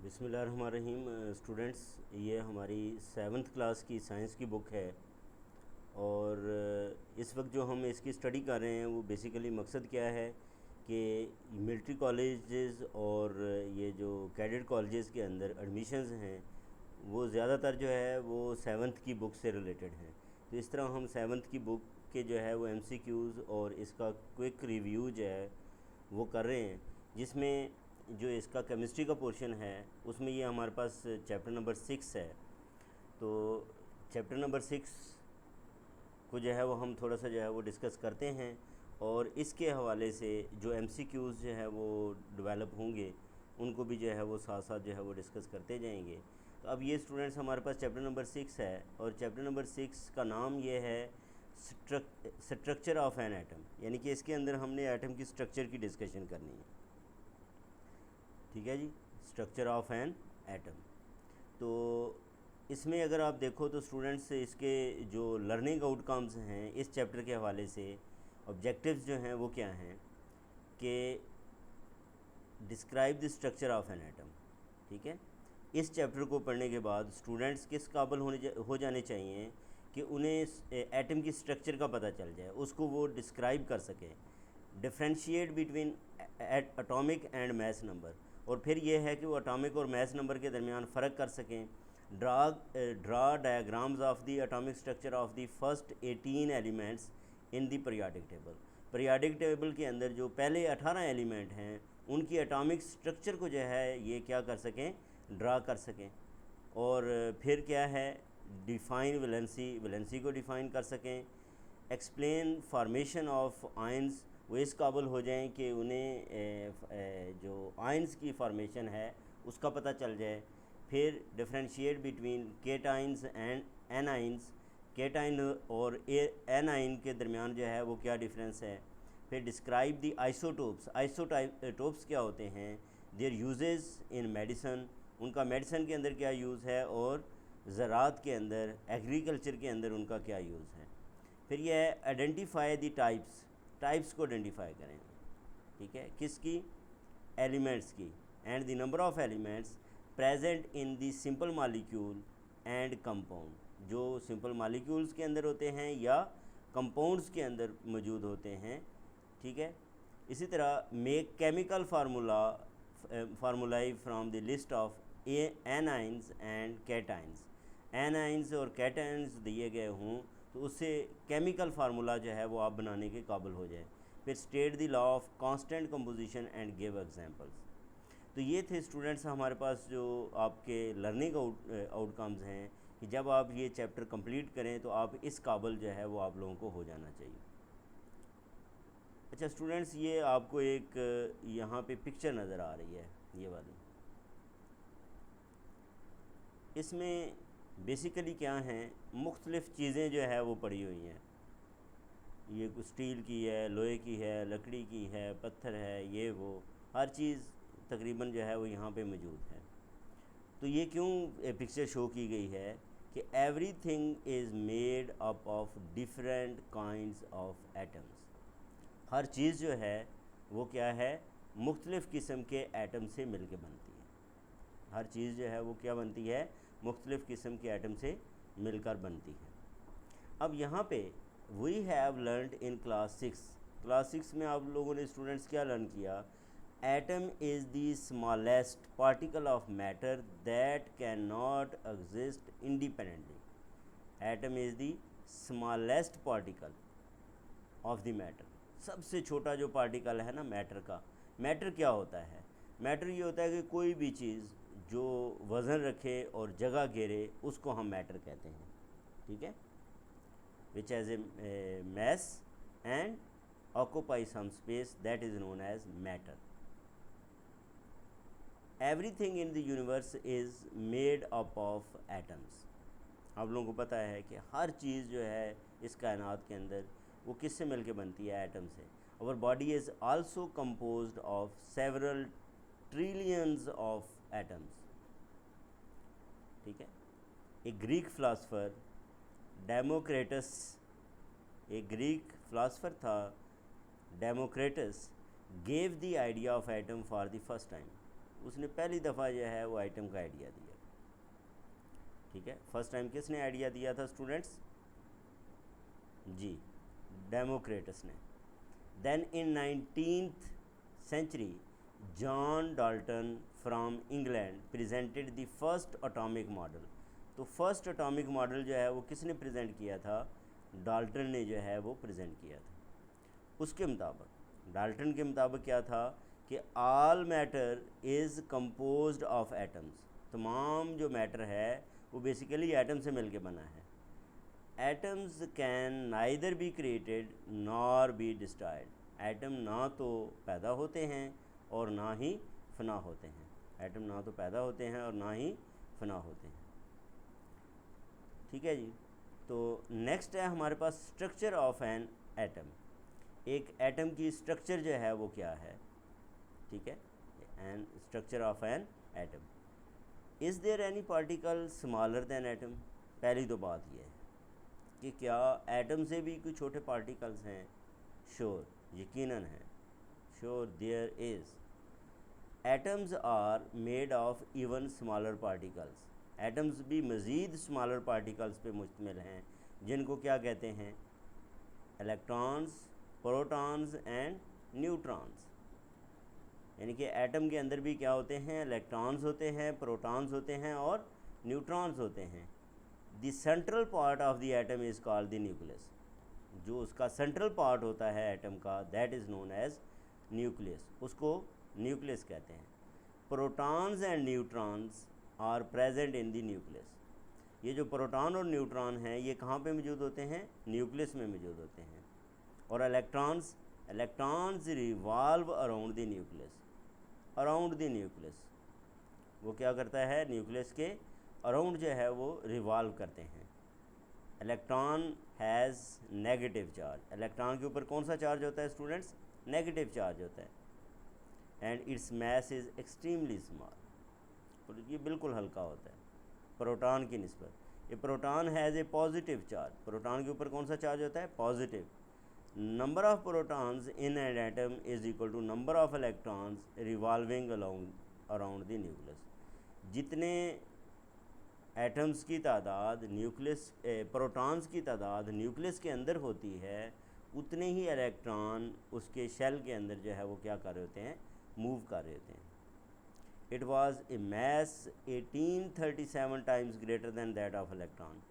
बिस्मिल्लाहिर्रहमानिर्रहीम। स्टूडेंट्स, ये हमारी 7th क्लास की साइंस की बुक है और इस वक्त जो हम इसकी स्टडी कर रहे हैं वो बेसिकली मकसद क्या है कि मिलिट्री कॉलेजेस और ये जो कैडेट कॉलेजेस के अंदर एडमिशन्स हैं वो ज़्यादातर जो है वो 7th की बुक से रिलेटेड हैं। तो इस तरह हम 7th की बुक के जो है वो MCQs और इसका क्विक रिव्यू जो है वो कर रहे हैं, जिसमें जो इसका केमिस्ट्री का पोर्शन है उसमें ये हमारे पास चैप्टर नंबर 6 है। तो चैप्टर नंबर 6 को जो है वो हम थोड़ा सा जो है वो डिस्कस करते हैं और इसके हवाले से जो MCQs जो है वो डेवलप होंगे उनको भी जो है वो साथ साथ जो है वो डिस्कस करते जाएंगे। तो अब ये स्टूडेंट्स हमारे पास चैप्टर नंबर 6 है और चैप्टर नंबर 6 का नाम ये है स्ट्रक्चर ऑफ एन एटम, यानी कि इसके अंदर हमने एटम की स्ट्रक्चर की डिस्कशन करनी है। ठीक है जी, स्ट्रक्चर ऑफ एन एटम। तो इसमें अगर आप देखो तो स्टूडेंट्स इसके जो लर्निंग आउटकम्स हैं इस चैप्टर के हवाले से ऑब्जेक्टिव्स जो हैं वो क्या हैं कि describe the structure of an atom. ठीक है, इस चैप्टर को पढ़ने के बाद स्टूडेंट्स किस काबिल हो जाने चाहिए कि उन्हें एटम की स्ट्रक्चर का पता चल जाए, उसको वो डिस्क्राइब कर सकें, differentiate between atomic and mass number, और फिर ये है कि वो एटॉमिक और मैस नंबर के दरमियान फ़र्क कर सकें। Draw diagrams of the atomic structure of the first 18 elements in the periodic table. Periodic table के अंदर जो पहले 18 एलिमेंट हैं उनकी एटॉमिक स्ट्रक्चर को जो है ये क्या कर सकें, ड्रा कर सकें। और फिर क्या है, डिफ़ाइन वैलेंसी को डिफ़ाइन कर सकें। एक्सप्लेन फार्मेशन ऑफ आयंस, वो इस काबिल हो जाएं कि उन्हें जो आयंस की फार्मेशन है उसका पता चल जाए। फिर differentiate between cations and anions, cation और एनाइन के दरमियान जो है वो क्या डिफरेंस है। फिर डिस्क्राइब दी आइसोटोप्स, आइसोटोप्स क्या होते हैं, देयर यूजेस इन मेडिसन, उनका मेडिसन के अंदर क्या यूज़ है और ज़रात के अंदर, एग्रीकल्चर के अंदर उनका क्या यूज़ है। फिर यह है आइडेंटिफाई दी टाइप्स को आइडेंटिफाई करें। ठीक है, किसकी, एलिमेंट्स की, and the number of elements present in the simple molecule and compound, जो सिंपल मालिक्यूल्स के अंदर होते हैं या कंपाउंड्स के अंदर मौजूद होते हैं। ठीक है, इसी तरह make chemical formulae from the list of anions and cations, anions और कैटाइंस दिए गए हों तो उससे केमिकल फार्मूला जो है वो आप बनाने के काबिल हो जाए। फिर state the law of constant composition and give examples. तो ये थे स्टूडेंट्स हमारे पास जो आपके लर्निंग आउटकम्स हैं कि जब आप ये चैप्टर कंप्लीट करें तो आप इस काबिल जो है वो आप लोगों को हो जाना चाहिए। अच्छा स्टूडेंट्स, ये आपको एक यहाँ पे पिक्चर नज़र आ रही है, ये वाली, इसमें बेसिकली क्या हैं, मुख्तलिफ़ चीज़ें जो है वो पड़ी हुई हैं। ये कुछ स्टील की है, लोहे की है, लकड़ी की है, पत्थर है, ये वो हर चीज़ तकरीबन जो है वो यहाँ पे मौजूद है। तो ये क्यों पिक्चर शो की गई है कि everything is made up of different kinds of atoms. हर चीज़ जो है वो क्या है, मुख्तलिफ़ किस्म के एटम से मिल के बनती है। हर चीज़ जो है वो क्या बनती है, मुख्तलिफ़ किस्म के एटम से मिलकर बनती है। अब यहाँ पे we have learned in class 6 में आप लोगों ने स्टूडेंट्स क्या लर्न किया, atom is the smallest particle of matter that can not exist independently. Atom is the smallest particle of the matter, सबसे छोटा जो पार्टिकल है ना मैटर का। मैटर क्या होता है, मैटर ये होता है कि कोई भी चीज़ जो वज़न रखे और जगह घेरे उसको हम मैटर कहते हैं। ठीक है, which has a mass and occupies some space, that is known as matter. Everything in the universe is made up of atoms. आप लोगों को पता है कि हर चीज़ जो है इस कायनात के अंदर वो किससे मिलके बनती है, एटम से। Our body is also composed of several trillions of atoms. ठीक है, एक ग्रीक फ़िलासफ़र डेमोक्रेटस, एक ग्रीक फ़िलासफ़र था Democritus, gave the idea of atom for the first time. उसने पहली दफ़ा जो है वो आइटम का आइडिया दिया। ठीक है, फर्स्ट टाइम किसने आइडिया दिया था स्टूडेंट्स? जी, डेमोक्रेटस ने। Then in 19th century John Dalton from England presented the first atomic model. तो फर्स्ट एटॉमिक मॉडल जो है वो किसने प्रेजेंट किया था? डाल्टन ने जो है वो प्रेजेंट किया था। उसके मुताबिक, डाल्टन के मुताबिक क्या था कि all matter is composed of atoms. तमाम जो मैटर है वो बेसिकली एटम से मिलके बना है। Atoms can neither be created nor be destroyed. Atom ना तो पैदा होते हैं और ना ही फना होते हैं। एटम ना तो पैदा होते हैं और ना ही फना होते हैं। ठीक है जी। तो नेक्स्ट है हमारे पास स्ट्रक्चर ऑफ एन एटम। एक एटम की स्ट्रक्चर जो है वो क्या है? ठीक है, an structure of an atom. Is there any particle smaller than atom? पहली तो बात ये है कि क्या एटम से भी कुछ छोटे पार्टिकल्स हैं? श्योर, यकीनन है, sure there is. Atoms are made of even smaller particles. Atoms भी मज़ीद स्मॉलर पार्टिकल्स पे मुश्तमिल हैं, जिनको क्या कहते हैं? Electrons, protons and neutrons. यानी कि एटम के अंदर भी क्या होते हैं? इलेक्ट्रॉन्स होते हैं, प्रोटॉन्स होते हैं और न्यूट्रॉन्स होते हैं। The central part of the atom is called the nucleus. जो उसका सेंट्रल पार्ट होता है एटम का, that is known as nucleus, उसको न्यूक्लियस कहते हैं। Protons and neutrons are present in the nucleus. ये जो प्रोटॉन और न्यूट्रॉन हैं ये कहाँ पे मौजूद होते हैं? न्यूक्लियस में मौजूद होते हैं। और electrons, electrons revolve around the nucleus, around the nucleus. वो क्या करता है? न्यूक्लियस के अराउंड जो है वो रिवॉल्व करते हैं। Electron has negative charge. Electron के ऊपर कौन सा चार्ज होता है स्टूडेंट्स? नेगेटिव चार्ज होता है। And its mass is extremely small, और ये बिल्कुल हल्का होता है प्रोटॉन की निस्बत। ये proton has a positive charge. Proton के ऊपर कौन सा चार्ज होता है? Positive. Number of protons in an atom is equal to number of electrons revolving around the nucleus. जितने एटम्स की तादाद न्यूक्लियस, प्रोटॉन्स की तादाद न्यूक्लियस के अंदर होती है, उतने ही इलेक्ट्रॉन उसके शेल के अंदर जो है वो क्या कर रहे होते हैं? मूव कर रहे होते हैं। It was a mass 1837 times greater than that of electron.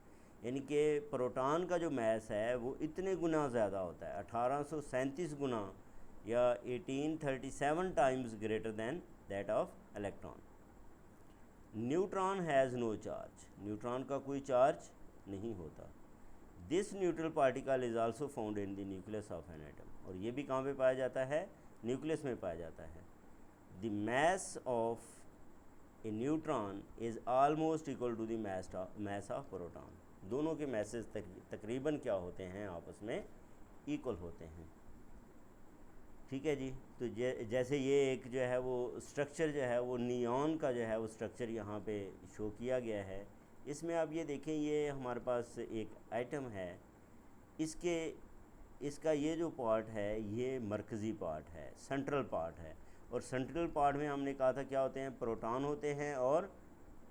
यानी कि प्रोटॉन का जो मैस है वो इतने गुना ज़्यादा होता है, 1837 गुना या 1837 times greater than that of electron. Neutron has no charge. Neutron का कोई चार्ज नहीं होता। This neutral particle is also found in the nucleus of an atom. और ये भी कहाँ पे पाया जाता है? न्यूक्लियस में पाया जाता है। The mass of a neutron is almost equal to the mass of proton. दोनों के मैसेज तकरीबन क्या होते हैं? आपस में इक्वल होते हैं। ठीक है जी। तो जैसे ये एक जो है वो स्ट्रक्चर जो है वो नियॉन का जो है वो स्ट्रक्चर यहाँ पे शो किया गया है। इसमें आप ये देखें, ये हमारे पास एक आइटम है, इसका ये जो पार्ट है ये मरकज़ी पार्ट है, सेंट्रल पार्ट है। और सेंट्रल पार्ट में हमने कहा था क्या होते हैं? प्रोटॉन होते हैं और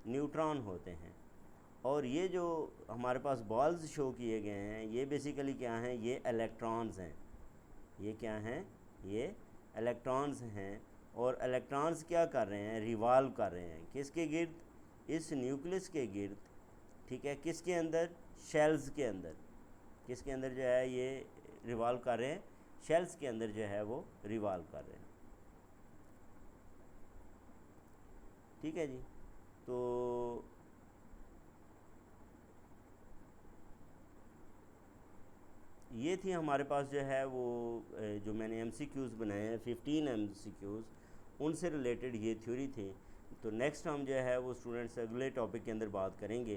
न्यूट्रॉन होते हैं। और ये जो हमारे पास बॉल्स शो किए गए हैं ये बेसिकली क्या हैं? ये इलेक्ट्रॉन्स हैं। ये क्या हैं? ये इलेक्ट्रॉन्स हैं। और इलेक्ट्रॉन्स क्या कर रहे हैं? रिवॉल्व कर रहे हैं। किसके गिर्द? इस न्यूक्लियस के गिर्द। ठीक है, किसके अंदर? शेल्स के अंदर। किसके अंदर जो है ये रिवॉल्व कर रहे हैं? शेल्स के अंदर जो है वो रिवॉल्व कर रहे हैं। ठीक है जी। तो ये थी हमारे पास जो है वो जो मैंने एमसीक्यूज़ बनाए हैं 15 एमसीक्यूज़, उनसे रिलेटेड ये थ्योरी थी। तो नेक्स्ट हम जो है वो स्टूडेंट्स अगले टॉपिक के अंदर बात करेंगे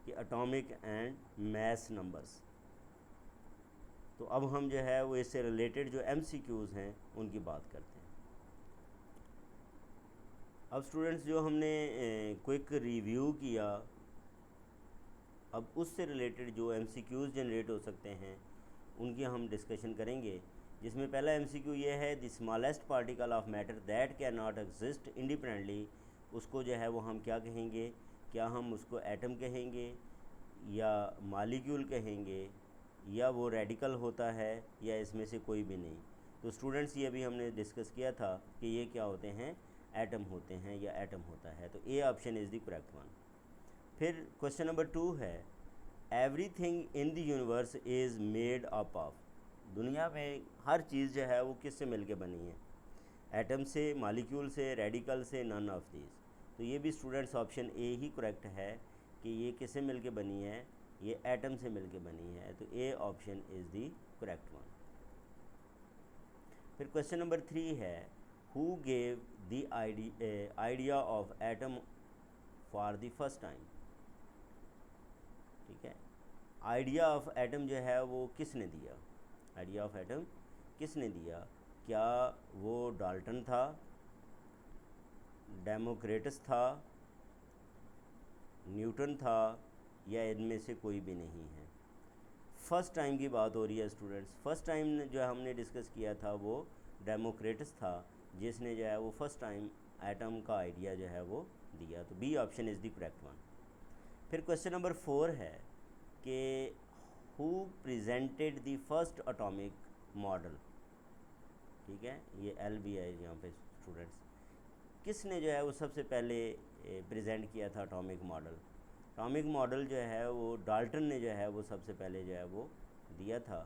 कि एटॉमिक एंड मैस नंबर्स। तो अब हम जो है वो इससे रिलेटेड जो एमसीक्यूज़ हैं उनकी बात करते हैं। अब स्टूडेंट्स जो हमने क्विक रिव्यू किया, अब उससे रिलेटेड जो एमसीक्यूज़ जनरेट हो सकते हैं उनकी हम डिस्कशन करेंगे जिसमें पहला MCQ ये है, the smallest particle of matter that can not exist independently, उसको जो है वो हम क्या कहेंगे, क्या हम उसको एटम कहेंगे या मालिक्यूल कहेंगे या वो रेडिकल होता है या इसमें से कोई भी नहीं। तो स्टूडेंट्स ये भी हमने डिस्कस किया था कि ये क्या होते हैं, एटम होते हैं या एटम होता है। तो A option is the correct one. फिर क्वेश्चन नंबर 2 है, everything in the universe is made up of, दुनिया में हर चीज़ जो है वो किससे मिलके बनी है, एटम से, मालिक्यूल से, रेडिकल से, नन ऑफ दीज। तो ये भी students option A he correct है कि ये किससे मिलके बनी है, ये एटम से मिलके बनी है। तो A option is the correct one. फिर क्वेश्चन नंबर 3 है, who gave the idea of atom for the first time. ठीक है, आइडिया ऑफ एटम जो है वो किसने दिया, आइडिया ऑफ एटम किसने दिया, क्या वो डाल्टन था, डेमोक्रिटस था, न्यूटन था, या इनमें से कोई भी नहीं है। फर्स्ट टाइम की बात हो रही है स्टूडेंट्स, फर्स्ट टाइम जो हमने डिस्कस किया था वो डेमोक्रिटस था, जिसने जो है वो फर्स्ट टाइम एटम का आइडिया जो है वो दिया। तो B option is the correct one. फिर क्वेश्चन नंबर 4 है कि who presented the first atomic model. ठीक है, ये एल भी है यहाँ पे स्टूडेंट्स, किसने जो है वो सबसे पहले प्रेजेंट किया था एटॉमिक मॉडल। एटॉमिक मॉडल जो है वो डाल्टन ने जो है वो सबसे पहले जो है वो दिया था।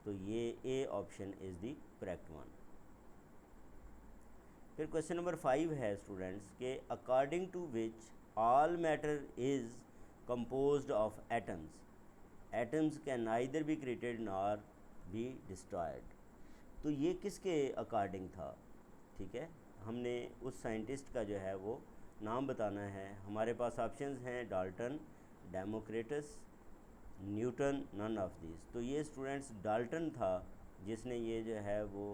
तो ये A option is the correct one. फिर क्वेश्चन नंबर 5 है स्टूडेंट्स के according to which all matter is composed of atoms, atoms can neither be created nor be destroyed। तो ये किसके अकॉर्डिंग था। ठीक है, हमने उस साइंटिस्ट का जो है वो नाम बताना है। हमारे पास ऑप्शंस हैं Dalton, Democritus, Newton, none of this. तो ये स्टूडेंट्स डाल्टन था जिसने ये जो है वो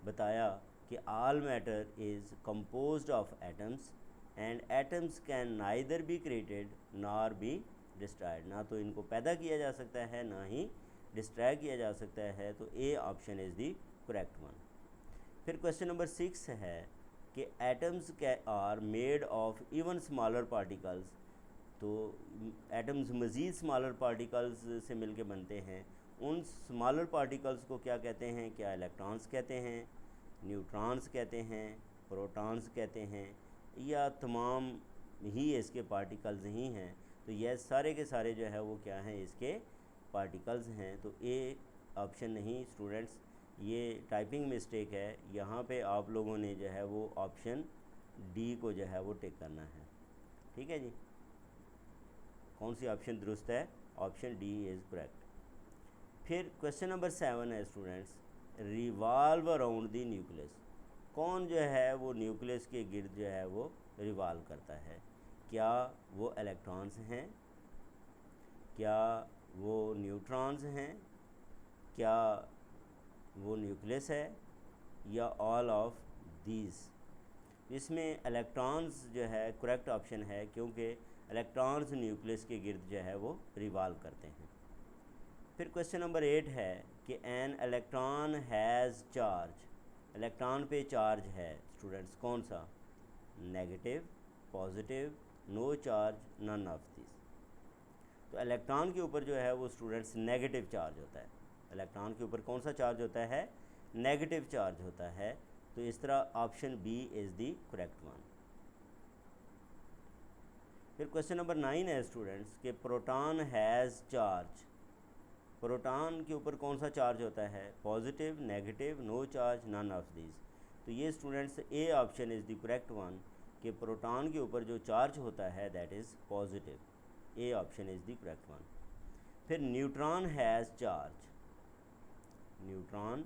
बताया कि all matter is composed of atoms and atoms can neither be created nor be destroyed, ना तो इनको पैदा किया जा सकता है ना ही डिस्ट्रॉय किया जा सकता है। तो A option is the correct one. फिर क्वेश्चन नंबर 6 है कि atoms are made of even smaller particles. तो एटम्स मज़ीद स्मॉलर पार्टिकल्स से मिलके बनते हैं। उन स्मॉलर पार्टिकल्स को क्या कहते हैं, क्या इलेक्ट्रॉन्स कहते हैं, न्यूट्रॉन्स कहते हैं, प्रोटॉन्स कहते हैं, या तमाम ही इसके पार्टिकल्स ही हैं। तो ये सारे के सारे जो है वो क्या हैं, इसके पार्टिकल्स हैं। तो ए ऑप्शन नहीं स्टूडेंट्स, ये टाइपिंग मिस्टेक है। यहाँ पे आप लोगों ने जो है वो ऑप्शन डी को जो है वो टिक करना है। ठीक है जी, कौन सी ऑप्शन दुरुस्त है, ऑप्शन डी इज़ करेक्ट। फिर क्वेश्चन नंबर 7 है students, revolve around the nucleus. कौन जो है वो न्यूक्लियस के गिर्द जो है वो रिवॉल्व करता है, क्या वो इलेक्ट्रॉन्स हैं, क्या वो न्यूट्रॉन्स हैं, क्या वो न्यूक्लियस है, या ऑल ऑफ दीज। इसमें इलेक्ट्रॉन्स जो है करेक्ट ऑप्शन है, क्योंकि इलेक्ट्रॉन्स न्यूक्लियस के गिर्द जो है वो रिवॉल्व करते हैं। फिर क्वेश्चन नंबर 8 है कि an electron has charge. Electron पे चार्ज है स्टूडेंट्स, कौन सा, negative, positive, no charge, none of this. तो इलेक्ट्रॉन के ऊपर जो है वो स्टूडेंट्स नेगेटिव चार्ज होता है। इलेक्ट्रॉन के ऊपर कौन सा चार्ज होता है, नेगेटिव चार्ज होता है। तो इस तरह option B is the correct one. फिर क्वेश्चन नंबर 9 है स्टूडेंट्स कि प्रोटॉन हैज़ चार्ज। प्रोटॉन के ऊपर कौन सा चार्ज होता है, positive, negative, no charge, none of these. तो ये students A option is the correct one कि प्रोटॉन के ऊपर जो चार्ज होता है that is positive. A option is the correct one. फिर neutron has charge, neutron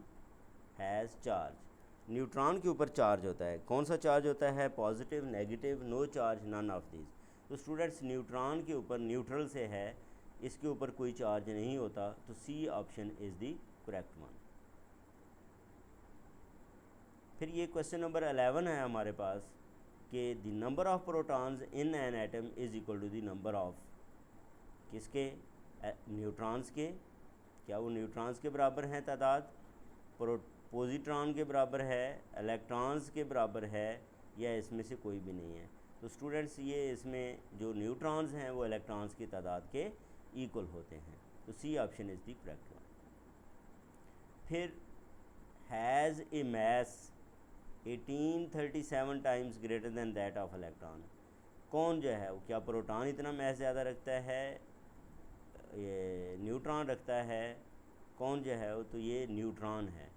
has charge. Neutron के ऊपर चार्ज होता है, कौन सा चार्ज होता है, positive, negative, no charge, none of these. तो स्टूडेंट्स न्यूट्रॉन के ऊपर न्यूट्रल से है, इसके ऊपर कोई चार्ज नहीं होता। तो C option is the correct one. फिर ये क्वेश्चन नंबर 11 है हमारे पास कि the number of protons in an atom is equal to the number of किसके, न्यूट्रॉन्स के। क्या वो न्यूट्रॉन्स के बराबर हैं तादाद, पॉजिट्रॉन के बराबर है, इलेक्ट्रॉन्स के बराबर है, या इसमें से कोई भी नहीं है। तो स्टूडेंट्स ये इसमें जो न्यूट्रॉन्स हैं वो इलेक्ट्रॉन्स की तादाद के इक्वल होते हैं। तो C option is the correct one. फिर has a mass 1837 times greater than that of electron. कौन जो है वो, क्या प्रोटॉन इतना मैस ज़्यादा रखता है, ये न्यूट्रॉन रखता है, कौन जो है वो, तो ये न्यूट्रॉन है।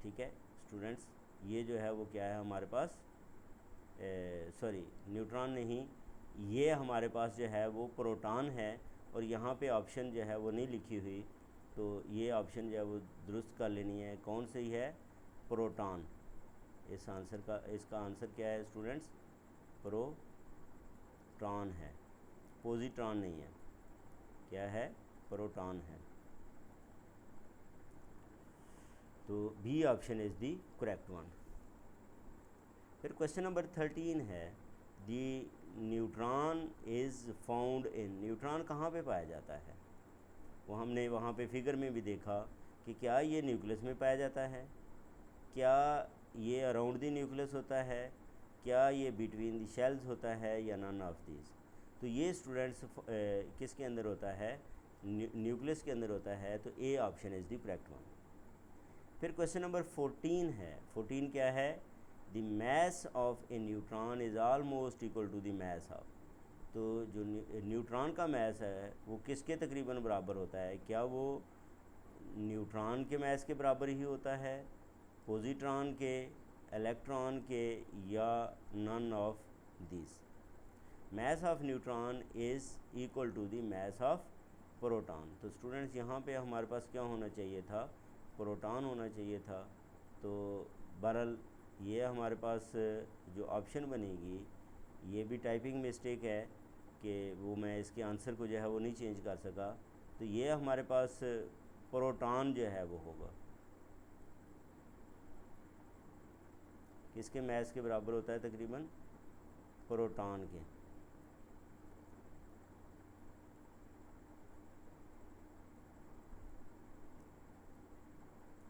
ठीक है स्टूडेंट्स, ये जो है वो क्या है हमारे पास, सॉरी न्यूट्रॉन नहीं, ये हमारे पास जो है वो प्रोटॉन है। और यहाँ पे ऑप्शन जो है वो नहीं लिखी हुई, तो ये ऑप्शन जो है वो दुरुस्त कर लेनी है। कौन सी है, प्रोटॉन। इस आंसर का, इसका आंसर क्या है स्टूडेंट्स, प्रोटॉन है, पॉजिट्रॉन नहीं है। क्या है, प्रोटॉन है। तो B option is the correct one. फिर क्वेश्चन नंबर 13 है, the neutron is found in. Neutron कहाँ पे पाया जाता है, वो हमने वहाँ पे फिगर में भी देखा कि क्या ये न्यूक्लियस में पाया जाता है, क्या ये अराउंड दी न्यूक्लियस होता है, क्या ये बिटवीन दी शेल्स होता है, या नन ऑफ दीज। तो ये स्टूडेंट्स किसके अंदर होता है, न्यूक्लियस के अंदर होता है। तो A option is the correct one. फिर क्वेश्चन नंबर 14 है। 14 क्या है, the mass of a neutron is almost equal to the mass of. तो जो न्यूट्रॉन का मैस है वो किसके तकरीबन बराबर होता है, क्या वो न्यूट्रॉन के मैस के बराबर ही होता है, पॉजिट्रॉन के, इलेक्ट्रॉन के, या none of this. Mass of neutron is equal to the mass of proton. तो स्टूडेंट्स यहाँ पे हमारे पास क्या होना चाहिए था, प्रोटॉन होना चाहिए था। तो बहरहाल ये हमारे पास जो ऑप्शन बनेगी, ये भी टाइपिंग मिस्टेक है कि वो मैं इसके आंसर को जो है वो नहीं चेंज कर सका। तो ये हमारे पास प्रोटॉन जो है वो होगा, किसके मैस के बराबर होता है, तकरीबन प्रोटॉन के।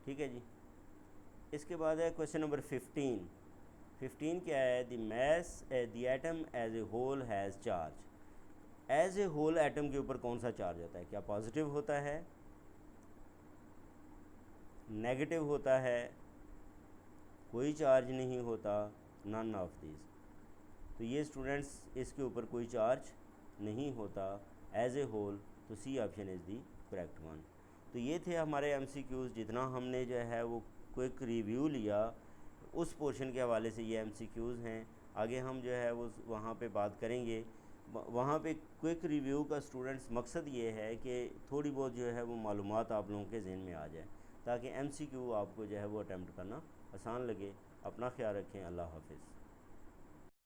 ठीक है जी। इसके बाद है क्वेश्चन नंबर 15। 15 क्या है, the mass the atom as a whole has charge. As a whole atom के ऊपर कौन सा चार्ज होता है, क्या पॉजिटिव होता है, नेगेटिव होता है, कोई चार्ज नहीं होता, नन ऑफ दिस। तो ये स्टूडेंट्स इसके ऊपर कोई चार्ज नहीं होता एज ए होल। तो C option is the correct one. तो ये थे हमारे एमसीक्यूज़। जितना हमने जो है वो क्विक रिव्यू लिया उस पोर्शन के हवाले से ये एमसीक्यूज़ हैं। आगे हम जो है वो वहाँ पे बात करेंगे। वहाँ पे क्विक रिव्यू का स्टूडेंट्स मकसद ये है कि थोड़ी बहुत जो है वो मालूमात आप लोगों के जहन में आ जाए, ताकि एमसीक्यू आपको जो है वो अटैम्प्ट करना आसान लगे। अपना ख्याल रखें। अल्लाह हाफिज़।